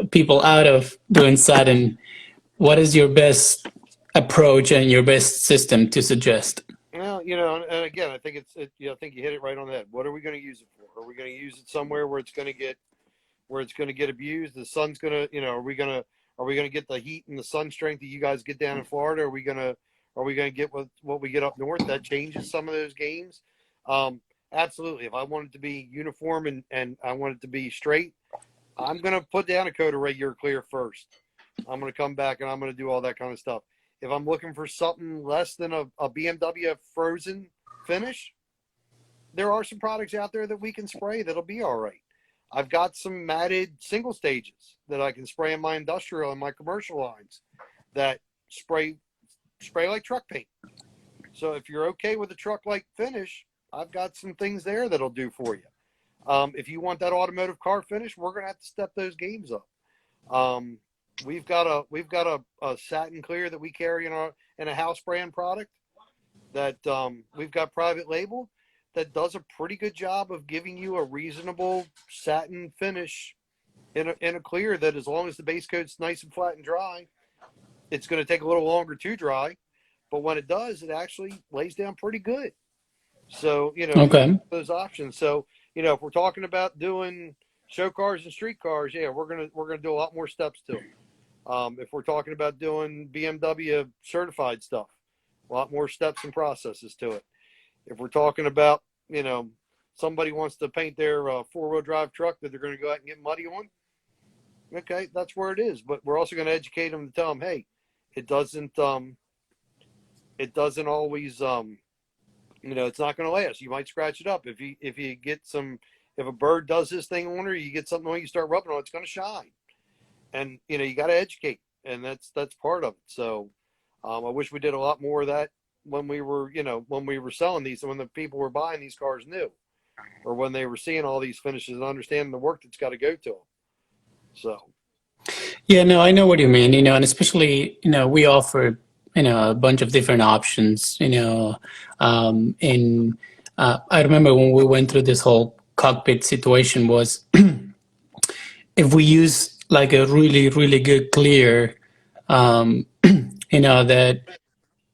people out of doing satin, what is your best approach and your best system to suggest? Well, and again, I think I think you hit it right on the head. What are we going to use it for? Are we going to use it somewhere where it's going to get abused? The sun's going to, are we going to get the heat and the sun strength that you guys get down in Florida? Are we going to get what we get up north? That changes some of those games. Um, Absolutely. If I want it to be uniform and I want it to be straight, I'm going to put down a coat of regular clear first. I'm going to come back and I'm going to do all that kind of stuff. If I'm looking for something less than a BMW frozen finish, there are some products out there that we can spray that'll be all right. I've got some matted single stages that I can spray in my industrial and my commercial lines that spray like truck paint. So if you're okay with a truck like finish, I've got some things there that'll do for you. If you want that automotive car finish, we're gonna have to step those games up. Um, we've got a satin clear that we carry in a house brand product that we've got private label that does a pretty good job of giving you a reasonable satin finish in a clear that, as long as the base coat's nice and flat and dry, it's going to take a little longer to dry, but when it does, it actually lays down pretty good. So, you Okay. those options. So, if we're talking about doing show cars and street cars, yeah, we're gonna do a lot more steps to it. If we're talking about doing BMW certified stuff, a lot more steps and processes to it. If we're talking about, somebody wants to paint their four-wheel drive truck that they're going to go out and get muddy on, okay, that's where it is. But we're also going to educate them to tell them, hey, it doesn't always it's not going to last. You might scratch it up if you get some, if a bird does this thing on her, you get something on, you start rubbing on it, it's going to shine. And you got to educate, and that's part of it. So I wish we did a lot more of that when we were selling these, when the people were buying these cars new, or when they were seeing all these finishes and understanding the work that's got to go to them. So Yeah, no, I know what you mean, and especially, we offer, a bunch of different options, in I remember when we went through this whole cockpit situation was if we use like a really, really good clear, um, that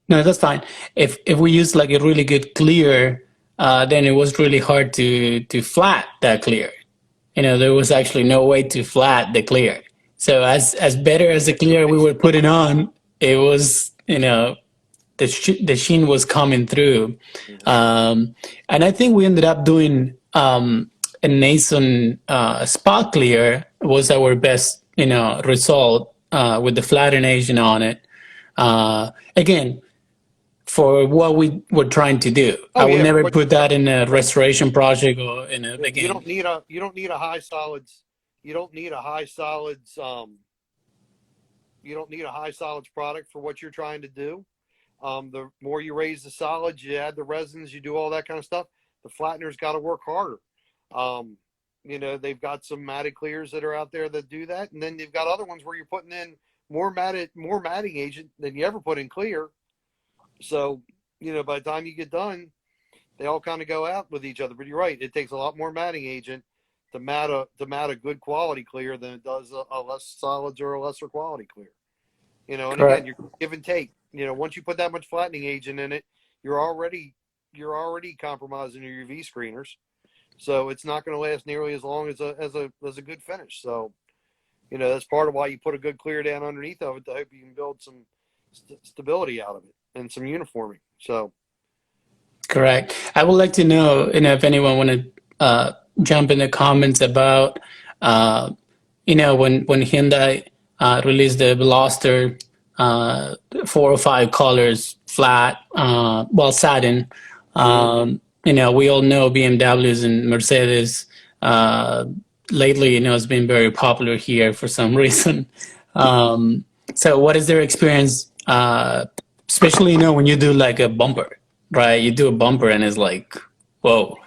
no, that's fine. If we use like a really good clear, then it was really hard to flat that clear. There was actually no way to flat the clear. So as better as the clear we were putting on, it was the sheen was coming through, mhm. um, and I think we ended up doing a Nason spot clear was our best result with the flatten agent on it. Again, for what we were trying to do. I Oh will yeah, never what put you're that in a trying, restoration project or in a you again. don't need a high solids. You don't need a high solids. You don't need a high solids product for what you're trying to do. The more you raise the solids, you add the resins, you do all that kind of stuff. The flattener's got to work harder. Um, they've got some matted clears that are out there that do that, and then they've got other ones where you're putting in more matting agent than you ever put in clear. So, by the time you get done, they all kind of go out with each other. But you're right, it takes a lot more matting agent to mat a good quality clear than it does a less solids or a lesser quality clear. And again, Correct. you're give and take. Once you put that much flattening agent in it, you're already compromising your UV screeners. So it's not going to last nearly as long as a good finish. So, that's part of why you put a good clear down underneath of it to hope you can build some stability out of it and some uniforming. So, Correct. I would like to know, if anyone want to jump in the comments about, uh, when Hyundai released the Veloster, 4 or 5 colors flat, well, satin. We all know BMWs and Mercedes uh, lately, has been very popular here for some reason. So, what is their experience, especially when you do like a bumper, right? You do a bumper and it's like, whoa.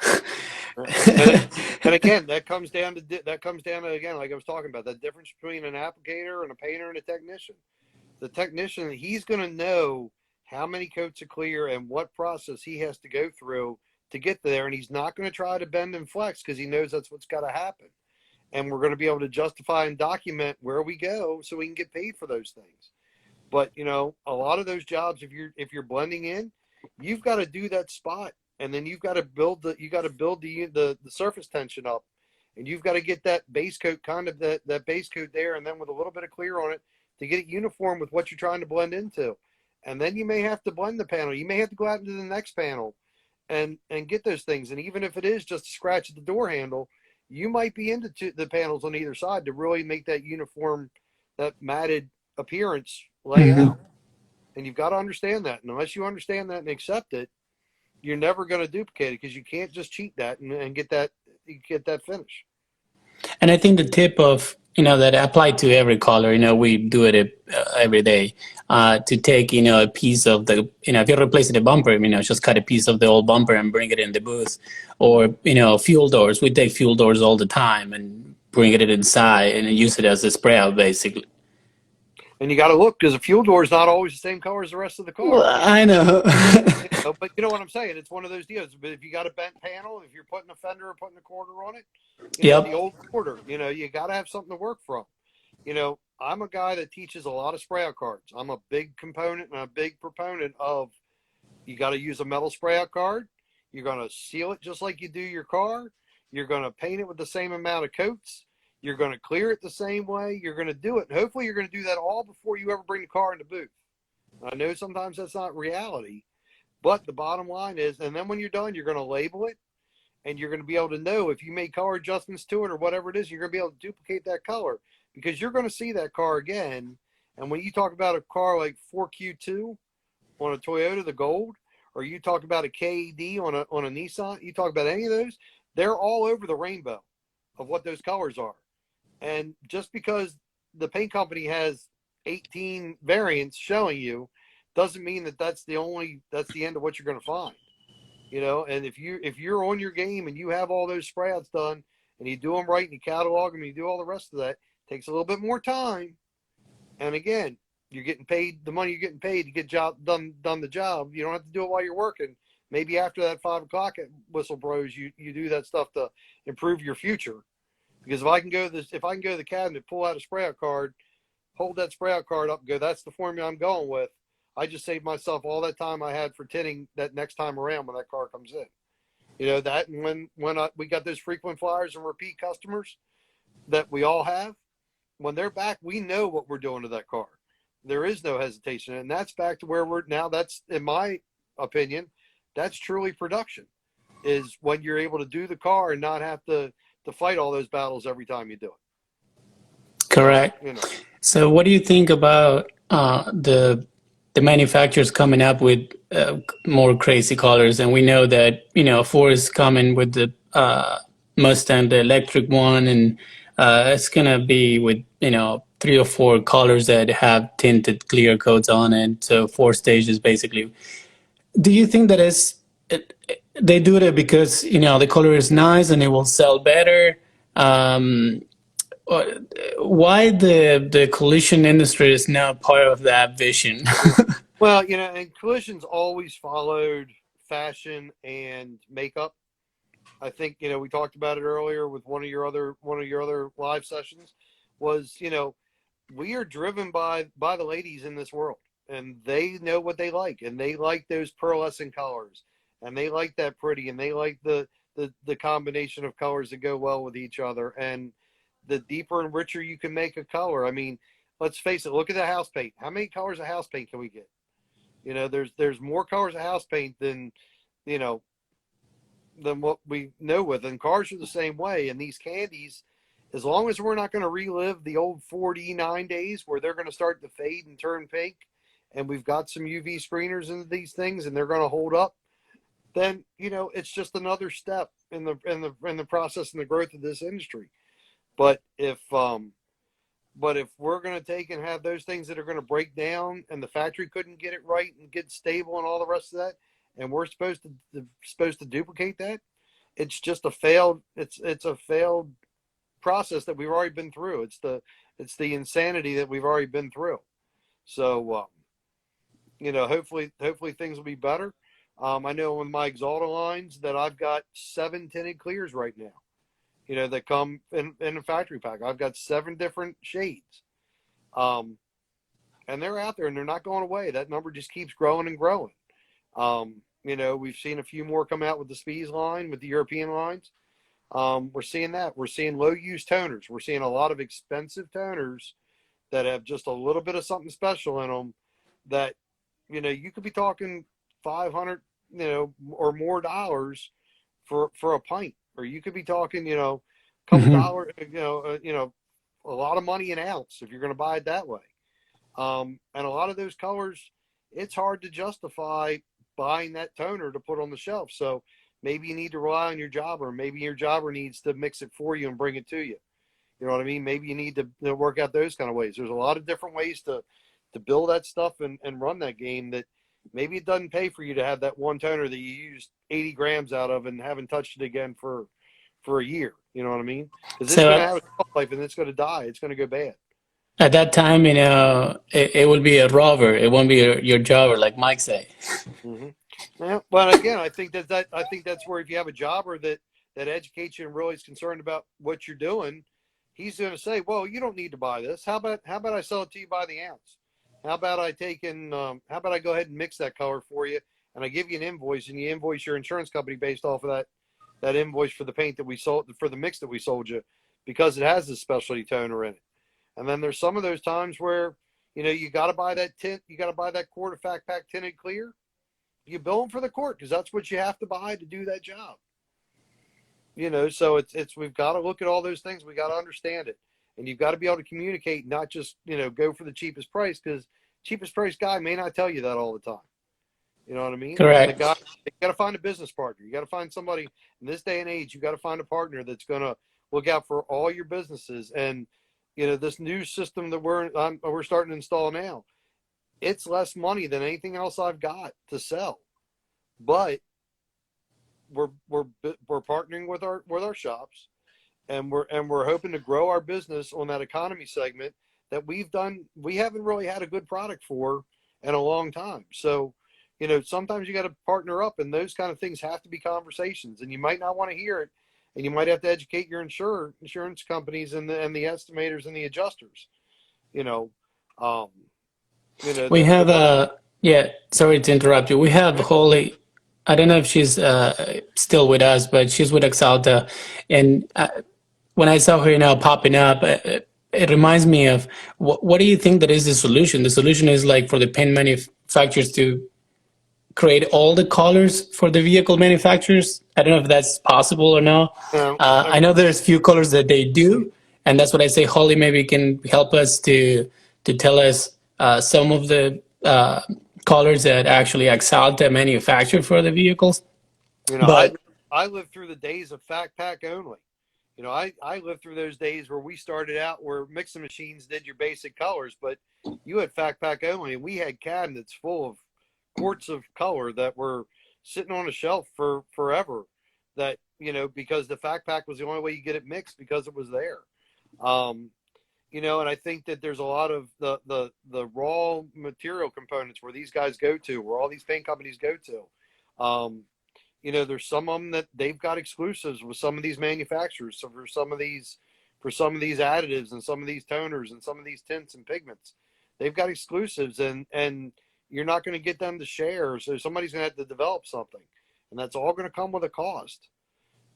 and and again, that comes down to again, like I was talking about, that difference between an applicator and a painter and a technician. The technician, he's going to know how many coats of clear and what process he has to go through to get there, and he's not going to try to bend and flex because he knows that's what's got to happen. And we're going to be able to justify and document where we go so we can get paid for those things. But a lot of those jobs, if you're blending in, you've got to do that spot, and then you've got to build the surface tension up, and you've got to get that base coat, kind of that base coat there, and then with a little bit of clear on it to get it uniform with what you're trying to blend into. And then you may have to blend the panel. You may have to go out into the next panel and get those things. And even if it is just a scratch at the door handle, you might be into the panels on either side to really make that uniform, that matted appearance lay Mhm. out. And you've got to understand that. And unless you understand that and accept it, you're never going to duplicate it because you can't just cheat that and get that finish. And I think the tip of that apply to every color. We do it every day. To take a piece of the if you're replacing the bumper, just cut a piece of the old bumper and bring it in the booth. Or fuel doors. We take fuel doors all the time and bring it inside and use it as a spray out basically. And you got to look because the fuel door is not always the same color as the rest of the Well, car. I know. But you know what I'm saying? It's one of those deals. But if you got a bent panel, if you're putting a fender or putting a quarter on it, the Yep. old quarter, you got to have something to work from. I'm a guy that teaches a lot of spray out cards. I'm a big component and a big proponent of you got to use a metal spray out card. You're going to seal it just like you do your car. You're going to paint it with the same amount of coats. You're going to clear it the same way. You're going to do it. And hopefully you're going to do that all before you ever bring the car in the booth. I know sometimes that's not reality, but the bottom line is, and then when you're done, you're going to label it and you're going to be able to know if you made color adjustments to it or whatever it is, you're going to be able to duplicate that color because you're going to see that car again. And when you talk about a car like 4Q2 on a Toyota, the gold, or you talk about a KED on a Nissan, you talk about any of those, they're all over the rainbow of what those colors are. And just because the paint company has 18 variants showing you doesn't mean that that's the end of what you're going to find. And if you're on your game and you have all those spray outs done and you do them right and you catalog them and you do all the rest of that, it takes a little bit more time. And again, you're getting paid the money you're getting paid to get done the job. You don't have to do it while you're working. Maybe after that 5 o'clock whistle blows, you do that stuff to improve your future. Because if I can go to the cabinet, pull out a spray out card, hold that spray out card up and go, that's the formula I'm going with. I just saved myself all that time I had for tinting that next time around when that car comes in. That, and when we got those frequent flyers and repeat customers that we all have, when they're back, we know what we're doing to that car. There is no hesitation. And that's back to where we're now. That's, in my opinion, that's truly production, is when you're able to do the car and not have to fight all those battles every time you do it. Correct. So. So, what do you think about the manufacturers coming up with more crazy colors? And we know that Ford is coming with the Mustang, the electric one, and it's gonna be with 3 or 4 colors that have tinted clear coats on it. So 4 stages basically. Do you think that they do it because the color is nice and it will sell better? Um, why the collision industry is now part of that vision? Well, and collisions always followed fashion and makeup. I think, we talked about it earlier with one of your other live sessions was, we are driven by the ladies in this world, and they know what they like, and they like those pearlescent colors, and they like that pretty, and they like the the combination of colors that go well with each other. And the deeper and richer you can make a color. I mean, let's face it, look at the house paint. How many colors of house paint can we get? You know, there's more colors of house paint than, you know, than what we know with. And cars are the same way. And these candies, as long as we're not going to relive the old 49 days where they're going to start to fade and turn pink, and we've got some UV screeners into these things and they're going to hold up, then, you know, it's just another step in the process and the growth of this industry. But if we're going to take and have those things that are going to break down and the factory couldn't get it right and get stable and all the rest of that, and we're supposed to duplicate that, it's just a failed process that we've already been through. It's the insanity that we've already been through. So you know, hopefully things will be better. I know with my Exalta lines that I've got 7 tinted clears right now, you know, that come in a factory pack. I've got 7 different shades. And they're out there and they're not going away. That number just keeps growing and growing. You know, we've seen a few more come out with the Spies line, with the European lines. We're seeing that. We're seeing low use toners. We're seeing a lot of expensive toners that have just a little bit of something special in them that, you know, you could be talking 500, you know, or more dollars for a pint, or you could be talking, you know, a couple dollars, you know, a lot of money an ounce if you're going to buy it that way. And a lot of those colors, it's hard to justify buying that toner to put on the shelf. So maybe you need to rely on your jobber. Maybe your jobber needs to mix it for you and bring it to you. You know what I mean? Maybe you need to work out those kind of ways. There's a lot of different ways to build that stuff and run that game, that maybe it doesn't pay for you to have that one toner that you used 80 grams out of and haven't touched it again for a year. You know what I mean? Because it's So going to have a shelf life and it's going to die. It's going to go bad. at that time, you know, it will be a rover. It won't be your jobber, like Mike say. Mm-hmm. Yeah, but again, I think that's where if you have a jobber that educates you and really is concerned about what you're doing, he's going to say, "Well, you don't need to buy this. How about I sell it to you by the ounce? How about I go ahead and mix that color for you, and I give you an invoice, and you invoice your insurance company based off of that invoice for the paint that we sold, for the mix that we sold you, because it has this specialty toner in it." And then there's some of those times where, you know, you got to buy that tint, you got to buy that quart of Fact Pack tinted clear. You bill them for the quart because that's what you have to buy to do that job. You know, so it's we've got to look at all those things. We got to understand it, and you've got to be able to communicate, not just, you know, go for the cheapest price, because cheapest price guy may not tell you that all the time. You know what I mean? And the Correct. guy, you got to find a business partner. You got to find somebody in this day and age. You got to find a partner that's going to look out for all your businesses. And, you know, this new system that we're starting to install now, it's less money than anything else I've got to sell, but we're partnering with our shops, and we're hoping to grow our business on that economy segment that we haven't really had a good product for in a long time. So, you know, sometimes you got to partner up, and those kind of things have to be conversations, and you might not want to hear it, and you might have to educate your insurance companies and the estimators and the adjusters. You know, We have yeah, sorry to interrupt you. We have Holly. I don't know if she's still with us, but she's with Exalta. And when I saw her now popping up, it reminds me of what do you think that is the solution? The solution is like for the paint manufacturers to create all the colors for the vehicle manufacturers. I don't know if that's possible or not. I know there's few colors that they do, and that's what I say. Holly maybe can help us to tell us some of the colors that actually Axalta manufacture for the vehicles. you know, But I lived through the days of Fact Pack only. You know, I lived through those days where we started out where mixing machines did your basic colors, but you had Fact Pack only, and we had cabinets full of quarts of color that were sitting on a shelf for forever. That, you know, because the Fact Pack was the only way you get it mixed because it was there. You know, and I think that there's a lot of the raw material components where these guys go to, where all these paint companies go to. You know, there's some of them that they've got exclusives with some of these manufacturers. So for some of these additives and some of these toners and some of these tints and pigments, they've got exclusives, and you're not going to get them to share. So somebody's going to have to develop something, and that's all going to come with a cost.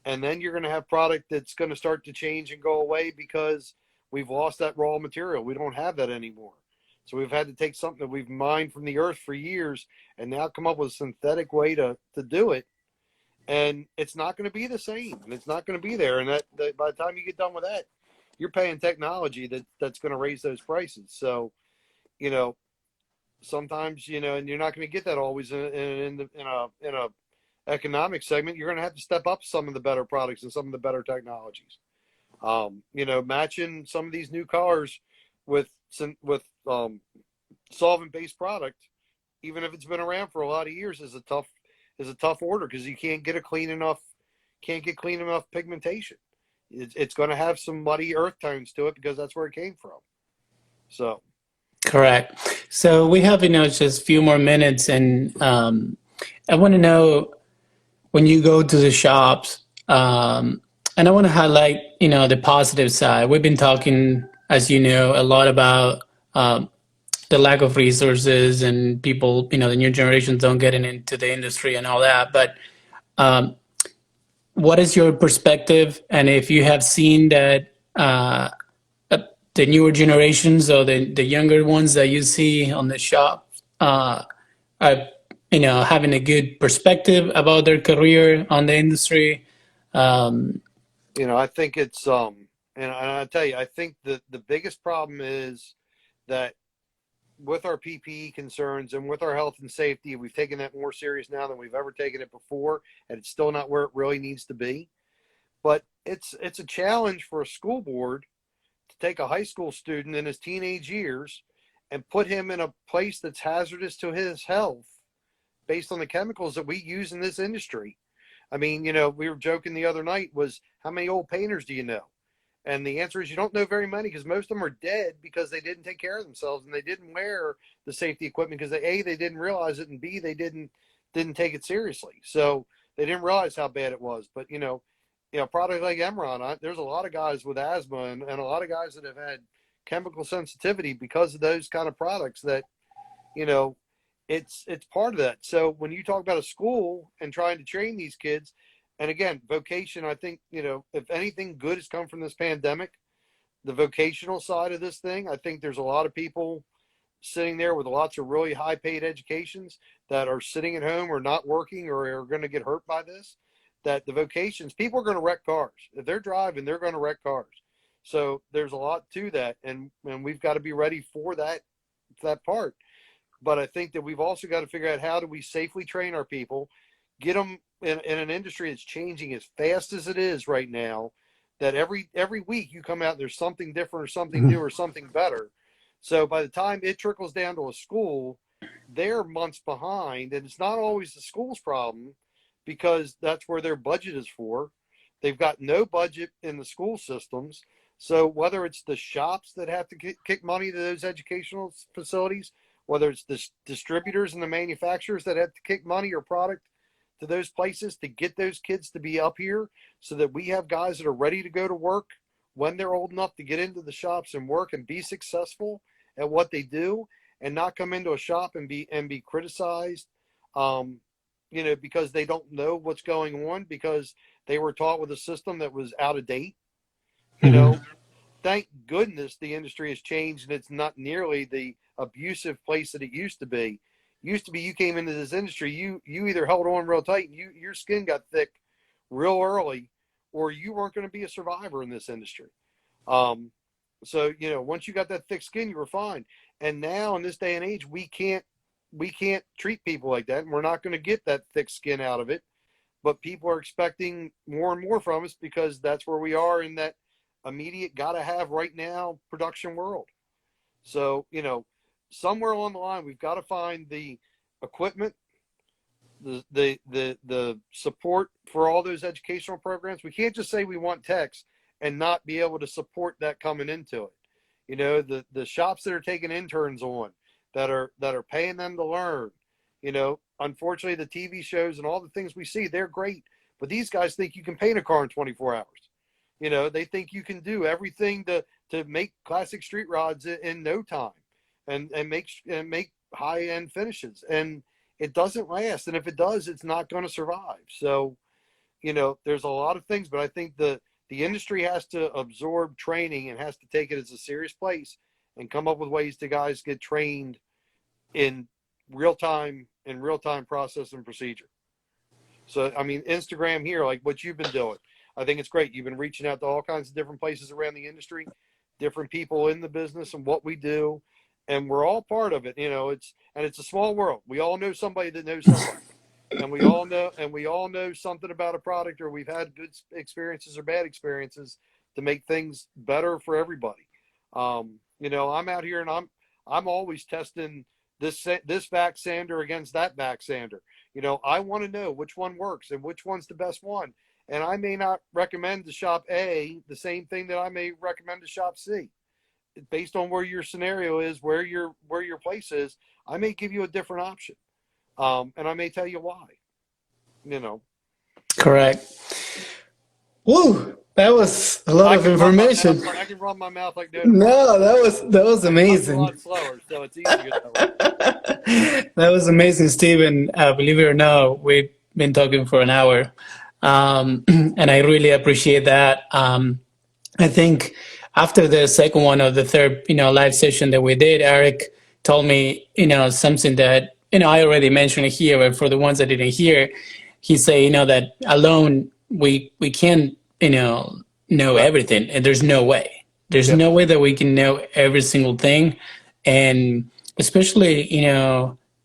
And then you're going to have product that's going to start to change and go away because we've lost that raw material. We don't have that anymore. So we've had to take something that we've mined from the earth for years and now come up with a synthetic way to do it. And it's not going to be the same. And it's not going to be there. And that by the time you get done with that, you're paying technology that's going to raise those prices. So, you know, sometimes, and you're not going to get that always in a economic segment. You're going to have to step up some of the better products and some of the better technologies. Matching some of these new cars with solvent-based product, even if it's been around for a lot of years, is a tough order because you can't get clean enough pigmentation. It's going to have some muddy earth tones to it because that's where it came from. So Correct. So we have, just a few more minutes, and I want to know when you go to the shops, and I want to highlight, the positive side. We've been talking, as you know, a lot about the lack of resources and people, the new generations don't get into the industry and all that. But um, what is your perspective? And if you have seen that the newer generations or the younger ones that you see on the shop are, having a good perspective about their career on the industry. Um, I think it's and I tell you, I think the biggest problem is that with our PPE concerns and with our health and safety, we've taken that more serious now than we've ever taken it before, and it's still not where it really needs to be. But it's a challenge for a school board to take a high school student in his teenage years and put him in a place that's hazardous to his health based on the chemicals that we use in this industry. I mean, we were joking the other night was how many old painters do you know? And the answer is you don't know very many because most of them are dead because they didn't take care of themselves and they didn't wear the safety equipment because they didn't realize it, and B, they didn't take it seriously. So they didn't realize how bad it was. But product like Emron, there's a lot of guys with asthma and a lot of guys that have had chemical sensitivity because of those kind of products that, it's part of that. So when you talk about a school and trying to train these kids, and again, vocation, I think, if anything good has come from this pandemic, the vocational side of this thing, I think there's a lot of people sitting there with lots of really high paid educations that are sitting at home or not working or are going to get hurt by this, that the vocations, people are going to wreck cars. If they're driving, they're going to wreck cars. So there's a lot to that. And we've got to be ready for that part. But I think that we've also got to figure out how do we safely train our people, get them in an industry that's changing as fast as it is right now, that every week you come out and there's something different or something new or something better. So by the time it trickles down to a school, they're months behind, and it's not always the school's problem because that's where their budget is for. They've got no budget in the school systems. So whether it's the shops that have to kick money to those educational facilities, whether it's the distributors and the manufacturers that have to kick money or product to those places to get those kids to be up here so that we have guys that are ready to go to work when they're old enough to get into the shops and work and be successful at what they do and not come into a shop and be criticized, because they don't know what's going on because they were taught with a system that was out of date. Thank goodness the industry has changed and it's not nearly the abusive place that it used to be. You came into this industry, you either held on real tight and your skin got thick real early, or you weren't going to be a survivor in this industry. So once you got that thick skin, you were fine. And now in this day and age, we can't treat people like that, and we're not going to get that thick skin out of it. But people are expecting more and more from us because that's where we are in that immediate gotta have right now production world. So somewhere along the line, we've got to find the equipment, the support for all those educational programs. We can't just say we want techs and not be able to support that coming into it. The shops that are taking interns on that are paying them to learn. Unfortunately, the TV shows and all the things we see, they're great, but these guys think you can paint a car in 24 hours. They think you can do everything to make classic street rods in no time. And make high end finishes, and it doesn't last. And if it does, it's not going to survive. So, there's a lot of things, but I think the industry has to absorb training and has to take it as a serious place and come up with ways to guys get trained in real time process and procedure. So, I mean, Instagram here, like what you've been doing, I think it's great. You've been reaching out to all kinds of different places around the industry, different people in the business and what we do. And we're all part of it. It's a small world. We all know somebody that knows somebody. And we all know something about a product, or we've had good experiences or bad experiences to make things better for everybody. I'm out here and I'm always testing this vac sander against that vac sander. I want to know which one works and which one's the best one. And I may not recommend to shop A the same thing that I may recommend to shop C. Based on where your scenario is, where your place is, I may give you a different option. And I may tell you why. Correct. Woo! That was a lot of information. I can run my mouth like that. No, that was amazing. A lot slower, so it's easier that way. That was amazing, Stephen. Believe it or not, we've been talking for an hour, and I really appreciate that. I think after the second one or the third, live session that we did, Eric told me, something that I already mentioned it here, but for the ones that didn't hear, he said, that alone we can't, know everything, and there's no way. There's no way that we can know every single thing, and especially,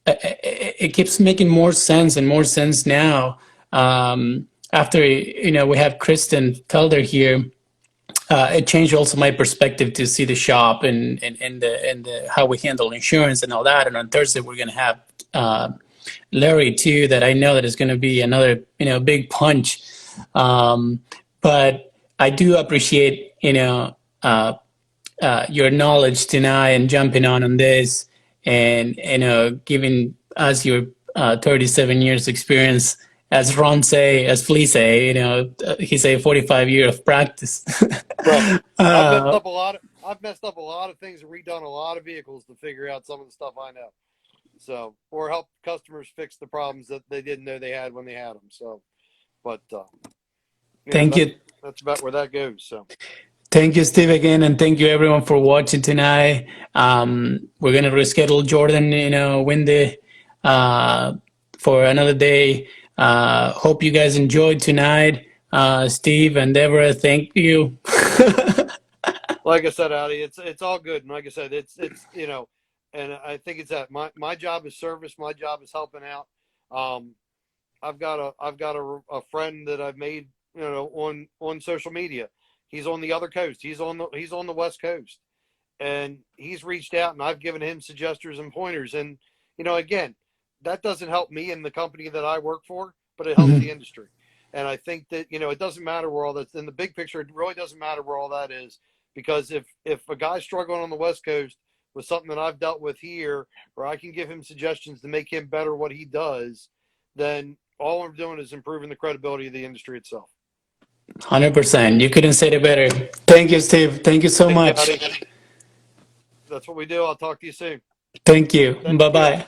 it keeps making more sense and more sense now. After we have Kristen Felder here, it changed also my perspective to see the shop and the how we handle insurance and all that. And on Thursday we're going to have Larry too, that I know that is going to be another big punch. But I do appreciate your knowledge tonight and jumping on this, and giving us your 37 years experience. As Ron say, as Flea say, he say 45 years of practice. Well, I've messed up a lot of things and redone a lot of vehicles to figure out some of the stuff I know. So, or help customers fix the problems that they didn't know they had when they had them. So, but thank you. That's about where that goes. So. Thank you, Steve, again, and thank you everyone for watching tonight. We're gonna reschedule Jordan, Wendy, for another day. Hope you guys enjoyed tonight. Steve and Deborah, thank you. Like I said, Audi, it's all good. And like I said, it's and I think it's that my job is service. My job is helping out. I've got a friend that I've made, on social media. He's on the other coast. He's on the West Coast, and he's reached out, and I've given him suggestions and pointers. And again, that doesn't help me in the company that I work for, but it helps the industry. And I think that, it doesn't matter where all that's in the big picture. It really doesn't matter where all that is, because if a guy's struggling on the West Coast with something that I've dealt with here, or I can give him suggestions to make him better what he does, then all I'm doing is improving the credibility of the industry itself. 100%. You couldn't say it better. Thank you, Steve. Thank you so much. That's what we do. I'll talk to you soon. Thank you. Bye-bye.